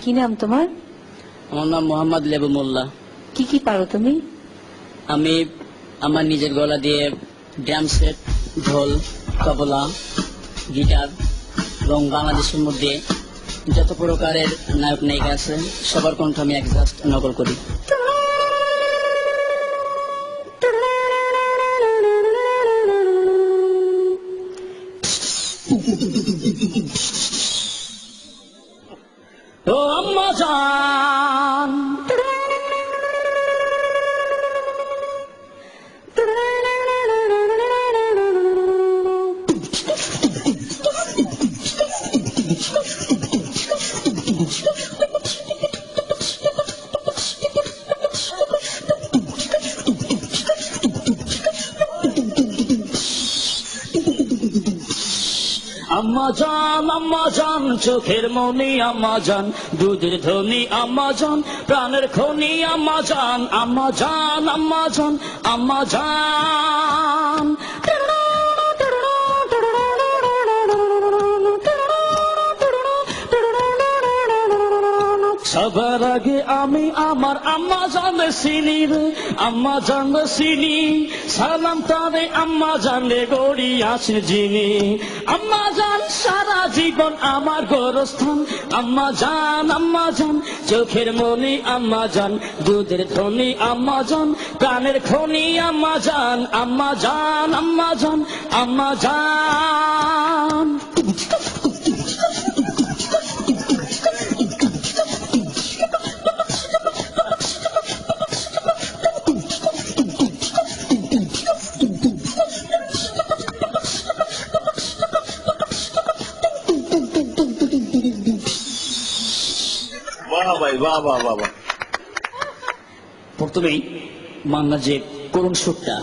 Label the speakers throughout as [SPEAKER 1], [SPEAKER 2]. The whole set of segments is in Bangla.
[SPEAKER 1] কি নাম তোমার?
[SPEAKER 2] আমার নাম মোহাম্মদ লেবু মোল্লা।
[SPEAKER 1] কি কি পারো তুমি?
[SPEAKER 2] আমি আমার নিজের গলা দিয়ে ড্রাম সেট, ঢোল, তবলা, গিটার এবং বাংলাদেশের মধ্যে যত প্রকারের নায়ক নায়িকা আছে সবার কণ্ঠ আমি একজাস্ট নকল করি। ও আম্মা জান, আম্মা জান চোখের মনি আম্মা জান, দুধের ধনী আম্মা জান, প্রাণের খনি আম্মা জান, আম্মা জান আম্মা জান আম্মা জান। সবার আগে আমি আমার আম্মা জানে চিনি রে, আম্মা জানে চিনি, সালাম তারে আম্মা জানলে গড়ি আছে যিনি। আম্মা জান সারা জীবন আমার গোরস্থান, আম্মা জান চোখের মনি আম্মা জান, দুধের ধনী আম্মা জান, প্রাণের খনি আম্মা জান, আম্মা জান আম্মা জান আম্মা জান। প্রথমেই বাংলা যে করুণ সুরটা,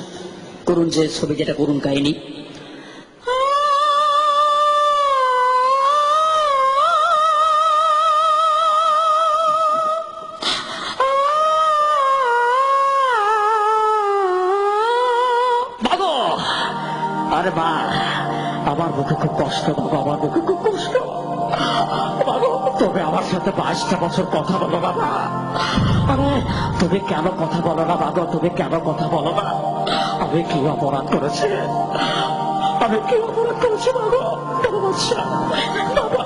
[SPEAKER 2] করুণ যে ছবি, যেটা করুণ কাহিনী, আরে মা আমার মুখে খুব কষ্ট, বাবা আমার মুখে খুব কষ্ট। তবে আমার সাথে 22টা বছর কথা বলো বাবা। আরে তুমি কেন কথা বলো না বাবা, তুমি কেন কথা বলো না? আমি কি অপরাধ করেছি? আমি কি অপরাধ করেছি বাবা? বাবা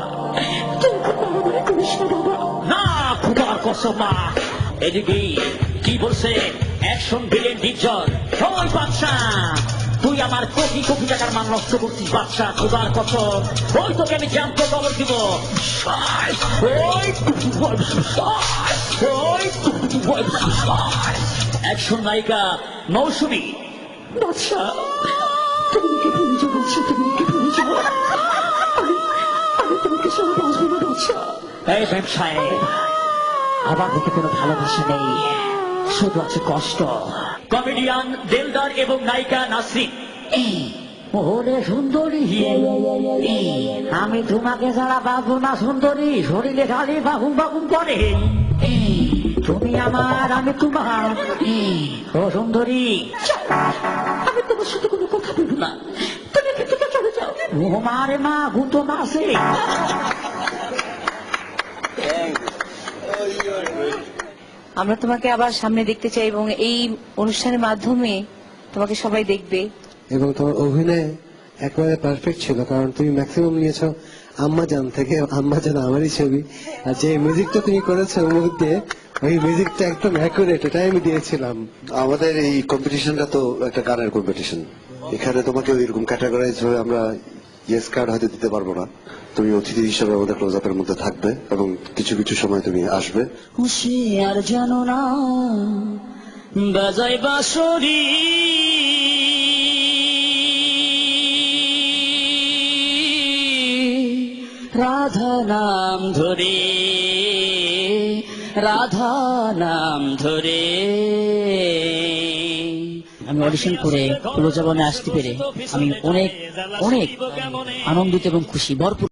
[SPEAKER 2] তুমি বাবা করিস না বাবা। না খুদার কসম মা। এদিকে কি বলছে অ্যাকশন ভিলেন ডিপজল, ওই বাচ্চা তুই আমার কোটি কোটি টাকার মান নষ্ট করছিস বাচ্চা, খুদার কসম। ওই তোকে আমি জানতে খবর দিব। অ্যাকশন নায়িকা মৌসুমী, বাচ্চা তুমি কি ভুলে যাবো বাচ্চা, তুমি কি ভুলে যাবো? আমি তোমাকে সব বাঁচবো না বাচ্চা। এই ব্যবসায় আমার দিকে কোনো ভালোবাসা নেই, শুধু আছে কষ্ট। কমেডিয়ান দেলদার এবং নায়িকা নাসরিন। ওরে সুন্দরী, আমি তোমাকে ছাড়া বাঁচবো না সুন্দরী, শরীরে খালি বাহুম বাহুম করে। তুমি আমার, আমি তোমার। ও সুন্দরী, আমি তোমার সাথে কোনো কথা বলবো না, তুমি এখান থেকে চলে যাও। ও মারে মা, ভূতো না আছে।
[SPEAKER 1] আমরা তোমাকে আবার সামনে দেখতে চাই এবং এই অনুষ্ঠানের মাধ্যমে তোমাকে সবাই দেখবে।
[SPEAKER 3] এবং তোমার অভিনয় একেবারে পারফেক্ট ছিল, কারণ তুমি ম্যাক্সিমাম নিয়েছো আম্মা জান থেকে। আম্মা জান আমারই ছবি, আর যে মিউজিকটা তুমি করেছো ওর মধ্যে, ওই মিউজিকটা একদম অ্যাকুরেট, এটাই আমি দিয়েছিলাম।
[SPEAKER 4] আমাদের এই কম্পিটিশনটা তো একটা গানের কম্পিটিশন, এখানে তোমাকে এরকম ক্যাটাগরাইজ হয়ে আমরা ইয়েস কার্ড হয়তো দিতে পারবো না। তুমি অতিথি হিসেবে আমাদের ক্লোজ আপের মধ্যে থাকবে এবং কিছু কিছু সময় তুমি আসবে।
[SPEAKER 2] হুঁশিয়ার জানো না বাজাই বাঁশরি, রাধা নাম ধরে, রাধা নাম ধরে। আমি অডিশন করে ক্লোজ আপে আসতে পেরে আমি অনেক অনেক আনন্দিত এবং খুশি, ভরপুর।